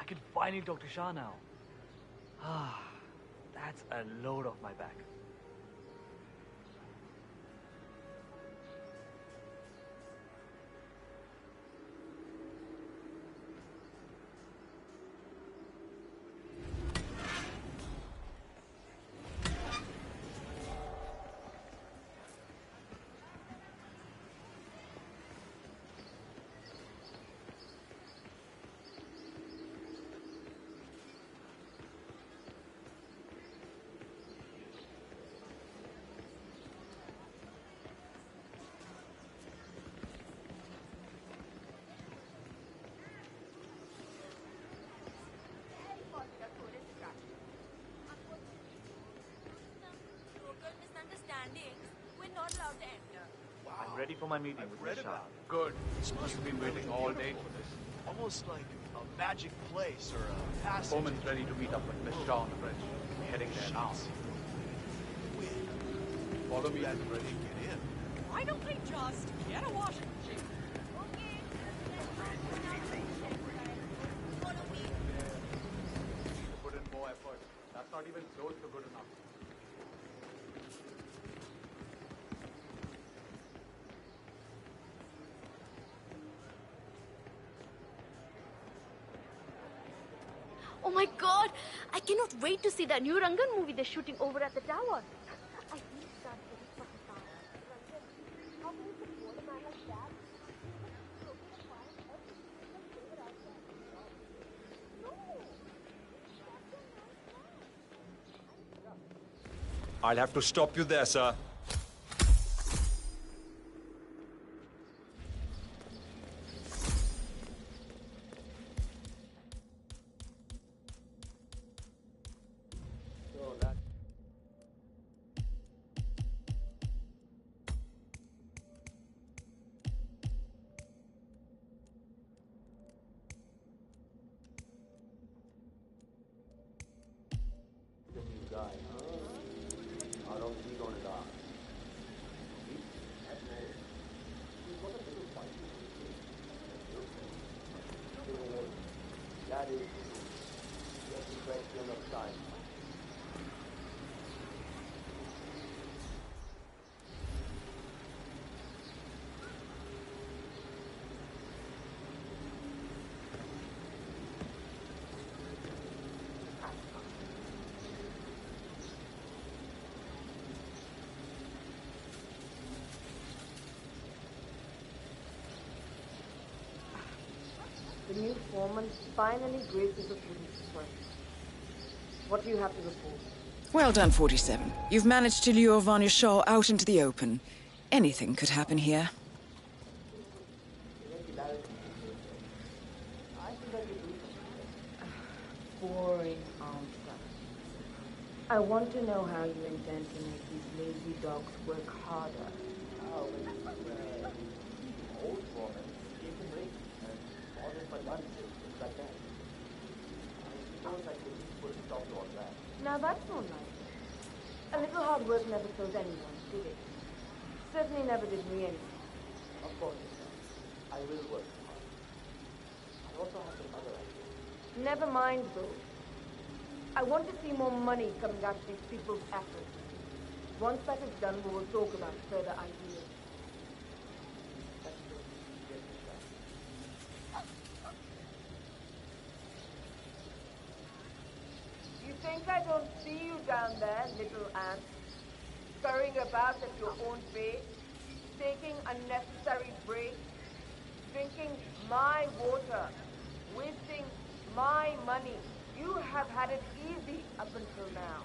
I can finally talk to Shah now. Ah, that's a load off my back. We're not allowed to enter. I'm ready for my meeting with Miss Shah. Good. You must have been waiting all day for this. Almost like a magic place or a passage. Foreman's ready to meet up with Miss Shah on the bridge. We're heading there now. Follow me. Ready to get in. Why don't we just get a washing machine? To put in more effort. That's not even close to good enough. Oh my god! I cannot wait to see that new Rangan movie they're shooting over at the tower. I need to start getting fucking power. Rangan, how can you support a man like that? I'll have to stop you there, sir. That is just a question of time. The new foreman finally graces us with his presence. What do you have to report? Well done, 47. You've managed to lure Vanya Shah out into the open. Anything could happen here. Boring answer. I want to know how you intend to make these lazy dogs work harder. Old foreman, keep him rich and order for lunch, things like that. I suppose I could put a stop to all that. Now that's not nice. A little hard work never kills anyone, did it? Certainly never did me anything. Of course, I will work hard. I also have some other ideas. Never mind those. I want to see more money coming out of these people's efforts. Once that is done, we will talk about further ideas. You think I don't see you down there, little ant? Scurrying about at your own pace, taking unnecessary breaks, drinking my water, wasting my money. You have had it easy up until now.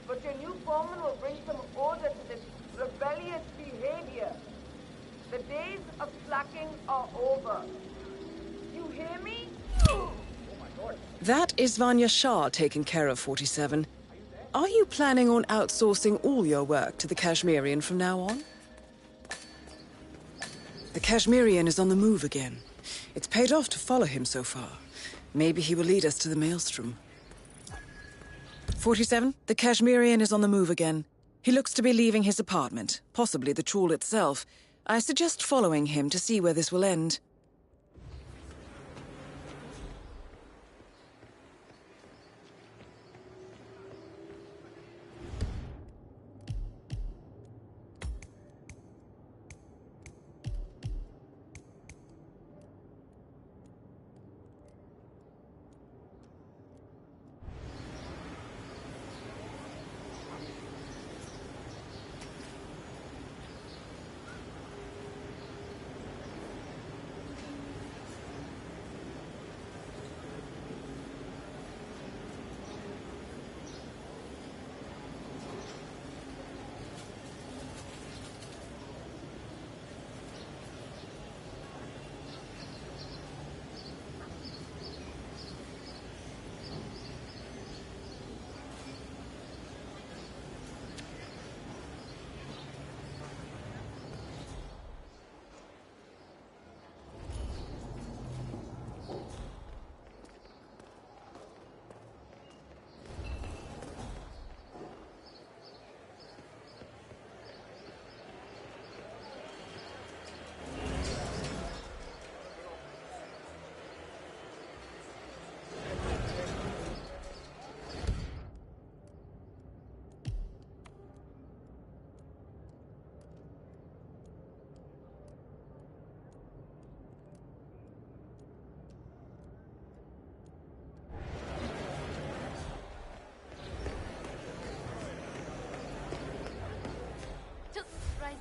But your new foreman will bring some order to this rebellious behavior. The days of slacking are over. You hear me? That is Vanya Shah taken care of, 47. Are you planning on outsourcing all your work to the Kashmirian from now on? The Kashmirian is on the move again. It's paid off to follow him so far. Maybe he will lead us to the Maelstrom. 47, the Kashmirian is on the move again. He looks to be leaving his apartment, possibly the trawl itself. I suggest following him to see where this will end.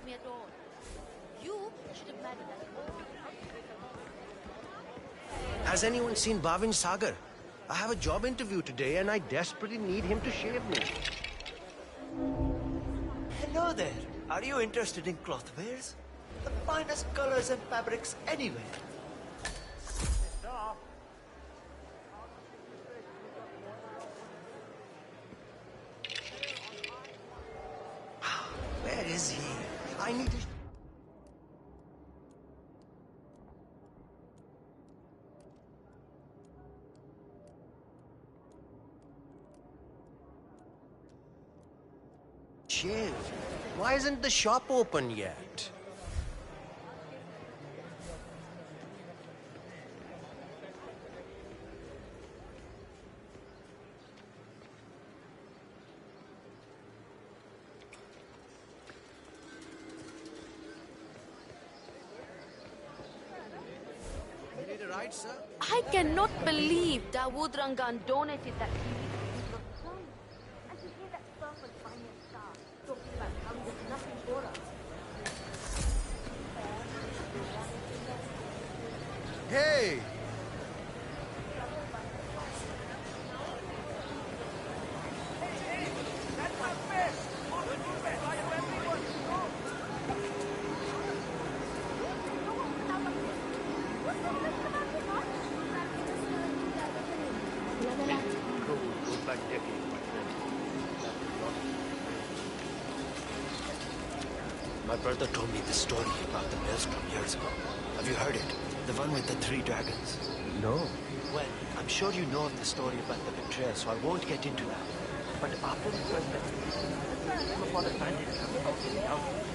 Me at all. You should have married that. Has anyone seen Bhavin Sagar? I have a job interview today and I desperately need him to shave me. Hello there. Are you interested in cloth wares? The finest colors and fabrics anywhere. Where is he? I need to... Shiv, why isn't the shop open yet? Right, sir? I cannot believe Dawood Rangan donated that TV to the people of the slums. And to hear that serpent Vanya Shah talking about how he does nothing for us. Hey! My brother told me the story about the maelstrom years ago. Have you heard it? The one with the 3 dragons? No. Well, I'm sure you know of the story about the betrayal, so I won't get into that. But after the first lesson, came upon a bandit coming out in the mountains.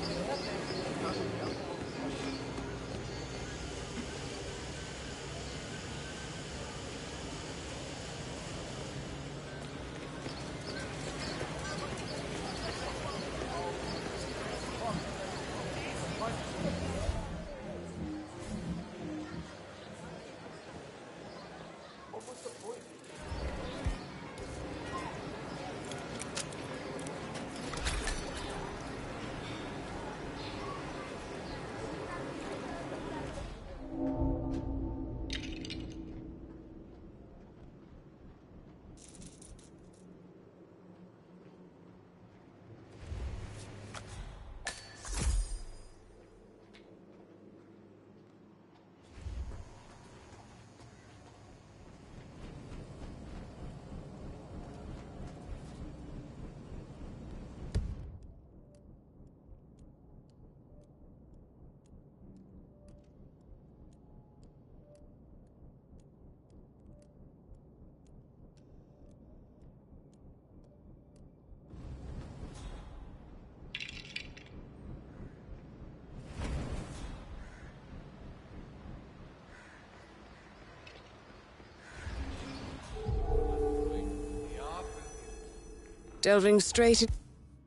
Delving straight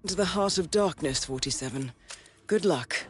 into the heart of darkness, 47. Good luck.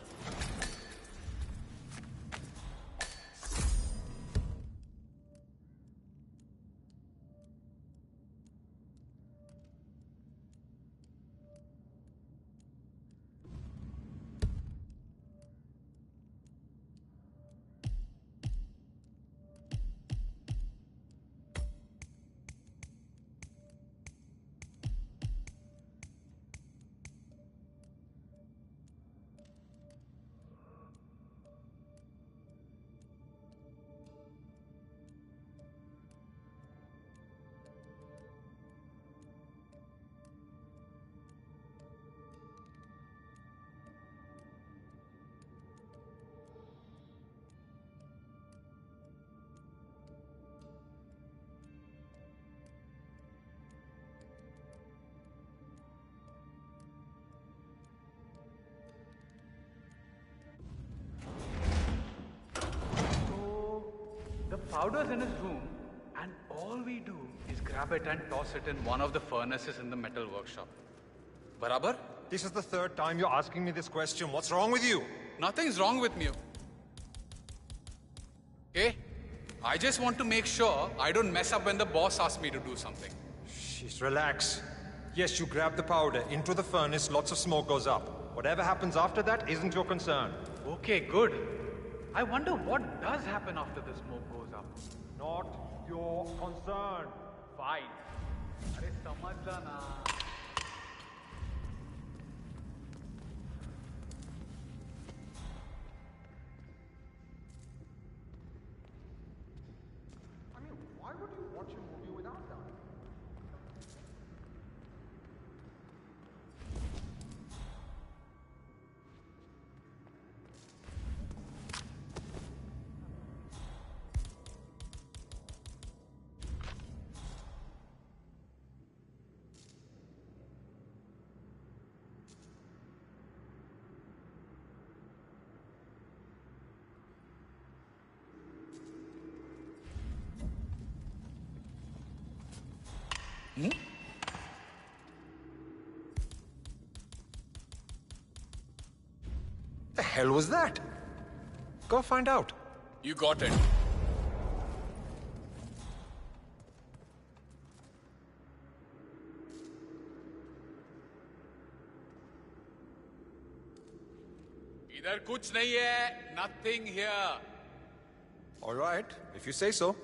The powder's in his room, and all we do is grab it and toss it in one of the furnaces in the metal workshop. Barabar? This is the 3rd time you're asking me this question. What's wrong with you? Nothing's wrong with me. Okay? I just want to make sure I don't mess up when the boss asks me to do something. Sheesh, relax. Yes, you grab the powder into the furnace, lots of smoke goes up. Whatever happens after that isn't your concern. Okay, good. I wonder what does happen after the smoke goes up. Not your concern. Fine. Arey, samajh na. watch a movie without that. The hell was that? Go find out. You got it. इधर कुछ नहीं है. Nothing here. All right, if you say so.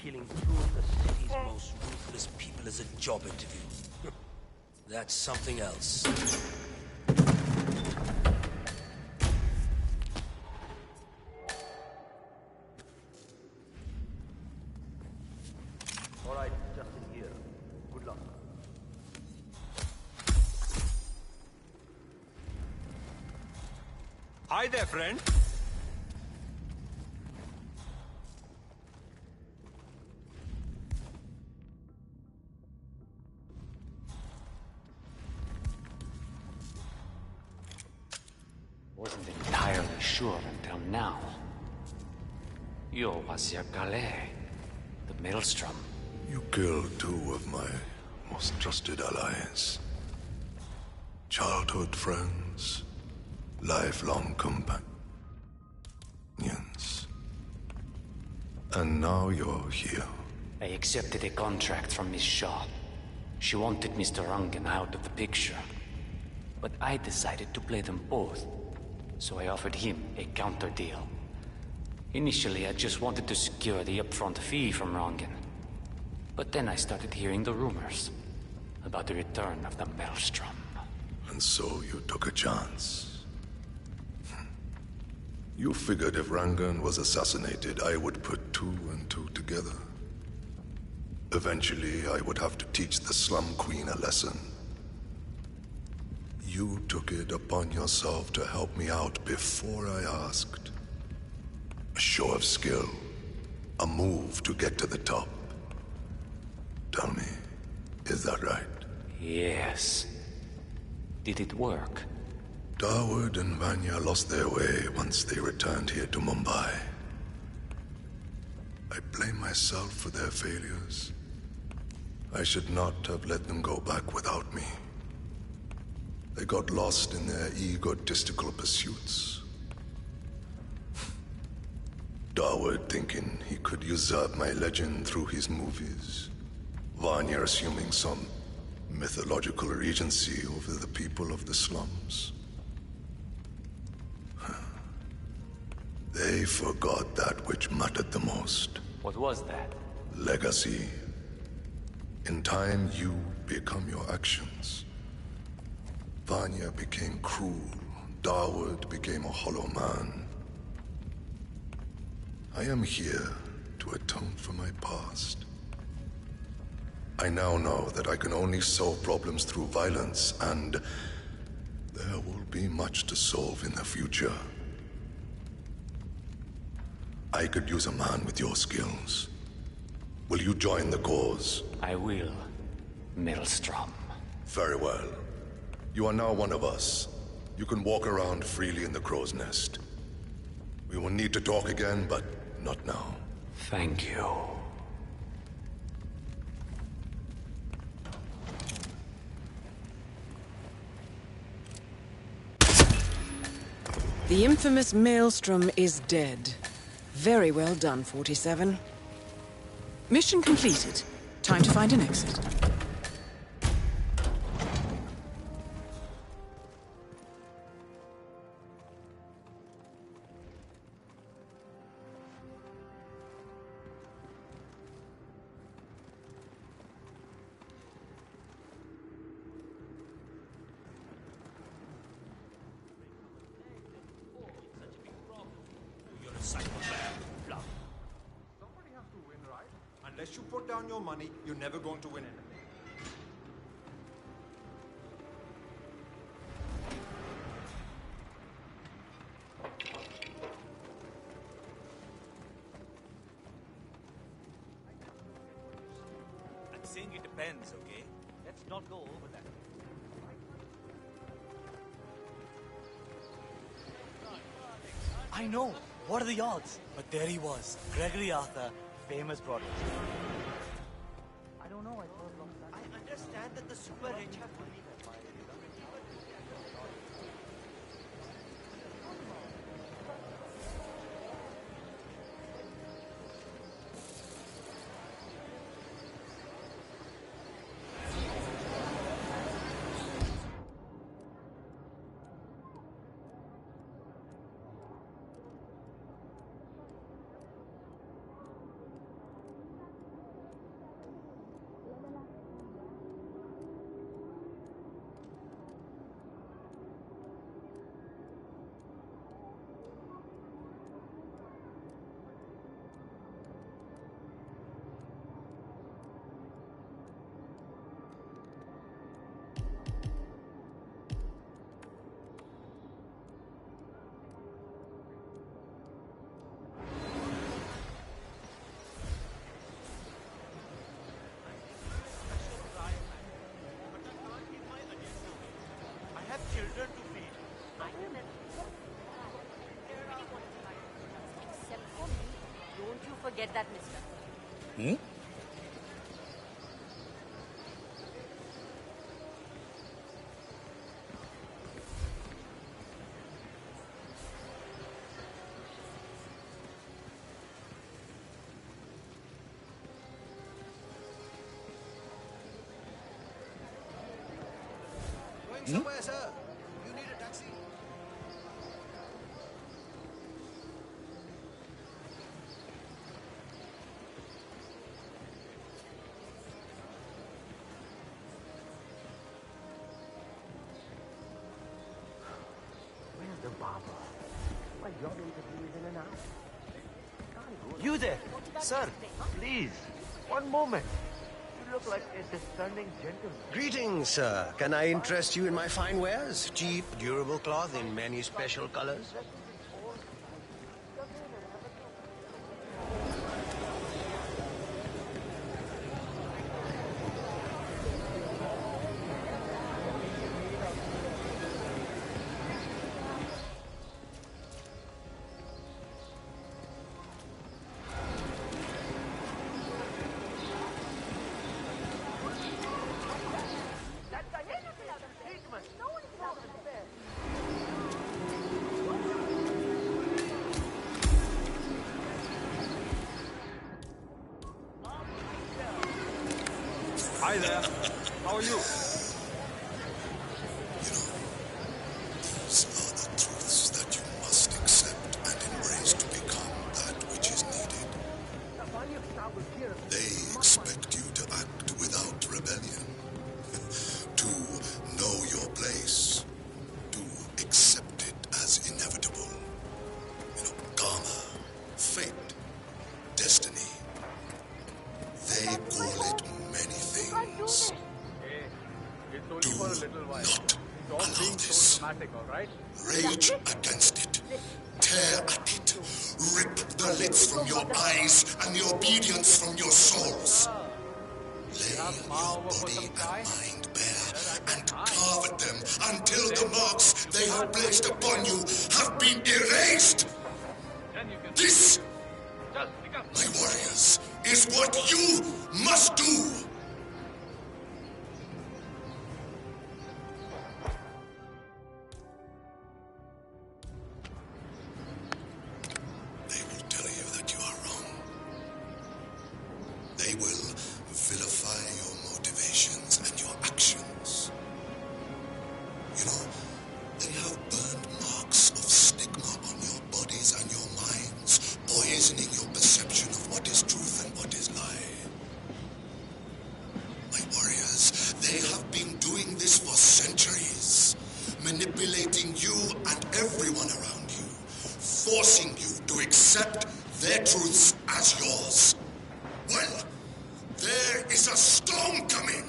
Killing two of the city's most ruthless people is a job interview. That's something else. All right, just in here. Good luck. Hi there, friend. Wasn't entirely sure until now. You was your Calais, the Maelstrom. You killed two of my most trusted allies. Childhood friends, lifelong companions. And now you're here. I accepted a contract from Miss Shaw. She wanted Mr. Rungan out of the picture. But I decided to play them both. So I offered him a counter deal. Initially, I just wanted to secure the upfront fee from Rungan. But then I started hearing the rumors about the return of the Maelstrom. And so you took a chance. You figured if Rangan was assassinated, I would put two and two together. Eventually, I would have to teach the Slum Queen a lesson. You took it upon yourself to help me out before I asked. A show of skill. A move to get to the top. Tell me, is that right? Yes. Did it work? Dawood and Vanya lost their way once they returned here to Mumbai. I blame myself for their failures. I should not have let them go back without me. They got lost in their egotistical pursuits. Dawood thinking he could usurp my legend through his movies. Vanya assuming some mythological regency over the people of the slums. They forgot that which mattered the most. What was that? Legacy. In time, you become your actions. Vanya became cruel. Dawood became a hollow man. I am here to atone for my past. I now know that I can only solve problems through violence, and there will be much to solve in the future. I could use a man with your skills. Will you join the cause? I will, Maelstrom. Very well. You are now one of us. You can walk around freely in the crow's nest. We will need to talk again, but not now. Thank you. The infamous Maelstrom is dead. Very well done, 47. Mission completed. Time to find an exit. You're a psychopath. Blah. Somebody has to win, right? Unless you put down your money, you're never going to win anything. I'm saying it depends, okay? Let's not go over that. I know. What are the odds? But there he was, Gregory Arthur, famous broadcast. I don't know, I thought long time. I understand that the super rich have money. Children to feed. I remember. Everybody wanted to buy it, except for me. Don't you forget that, mister. Going somewhere, sir. You need a taxi. Where's the barber? My job interview is in an hour. You there! Sir, please, one moment. You look like a discerning gentleman. Greetings, sir. Can I interest you in my fine wares? Cheap, durable cloth in many special colors. Hi there. How are you? These are the truths that you must accept and embrace to become that which is needed. They expect you to act without rebellion, to know your place, to accept it as inevitable. Karma, fate, destiny. They call it many things. Hey, it's only for a little while. Not Stop being so dramatic, alright? rage against it. Tear at it. Rip the lids from your eyes and the obedience from your souls. Lay your body and mind bare and carve at them until the marks they have placed upon you have been erased. This, my warriors, is what you must do. They will tell you that you are wrong. They vilify your motivations and your actions. You know, they have burned marks of stigma on your bodies and your minds, poisoning your perception of what is truth and what is lie. My warriors, they have been doing this for centuries, manipulating you and everyone around you, forcing you to accept their truths as yours. Well, there is a storm coming,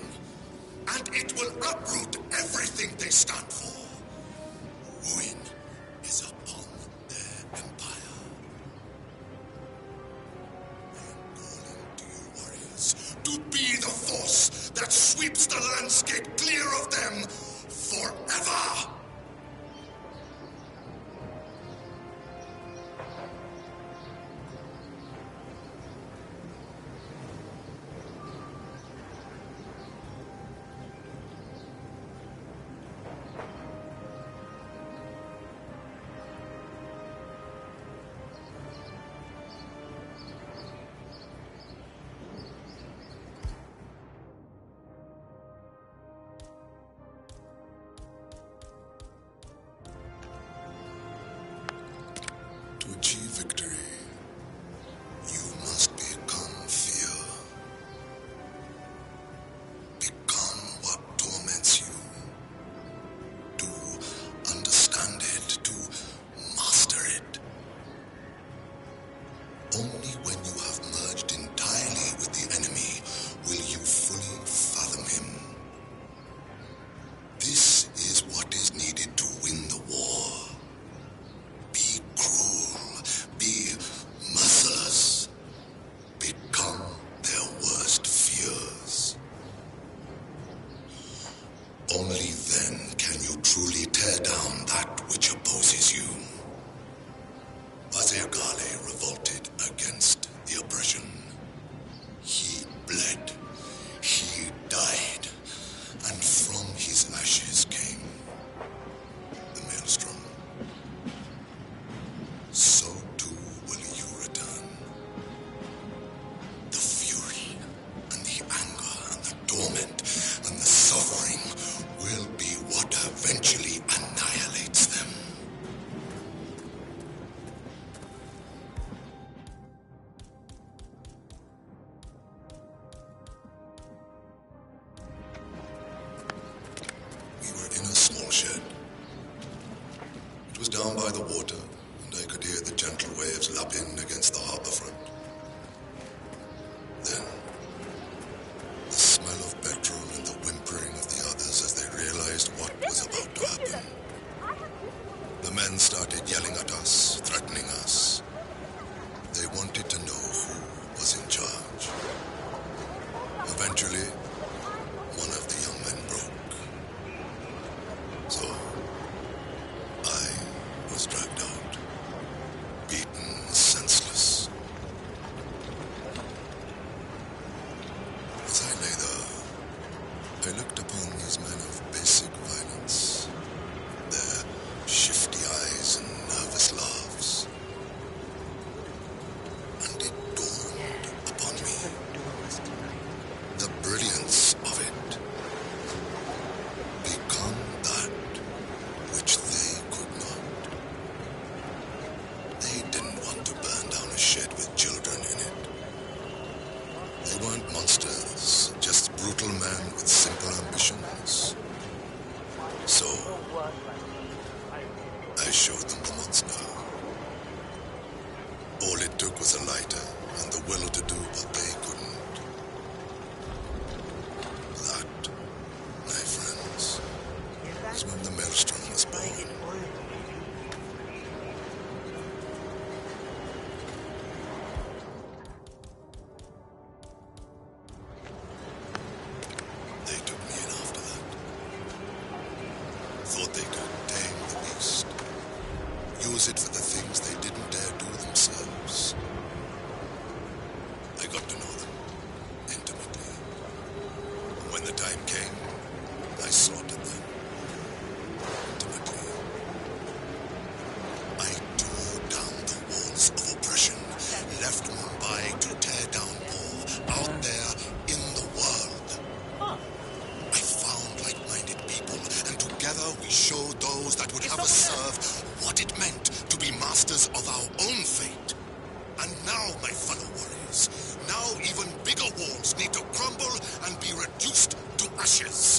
and it will uproot everything they stand for. Ruin is upon their empire. I am calling to you, warriors, to be the force that sweeps the landscape clear of them forever. To achieve victory, you must become fear. Become what torments you. To understand it, to master it. Only when you have merged entirely with the enemy will you fully fathom him. This is what is needed to win the war. Be cruel, be merciless, become their worst fears. Only then can you truly tear down that which opposes you. Azirgale revolted against the oppression. He bled, he died, and from his ashes came the maelstrom. So too will you return. The fury and the anger and the torment and the suffering will be what eventually annihilates them. We were in a small shed. It was down by the water, and I could hear the gentle waves lapping against the harbor front. Then, the smell of petrol and the whimpering of the others as they realized what was about to happen. The men started yelling at us, threatening us. They wanted to know who was in charge. Eventually, one of the young men broke. So, I was dragged out, beaten senseless. As I lay there, I looked upon these men of basic violence, their shifty eyes and nervous laughs. And it dawned upon me the brilliance of it. Become that which they could not. They didn't want to burn down a shed with children in it. They weren't monsters, just brutal men with simple ambitions. So, I showed them the monster. All it took was a lighter and the will to do what they couldn't. That, my friends, is when the maelstrom was born. They took me in after that. Thought they could tame the beast. Use it for the things they didn't dare do themselves. I got to know them intimately. And when the time came, I slaughtered them intimately. I tore down the walls of oppression, left Mumbai to tear down more out there in the reduced to ashes.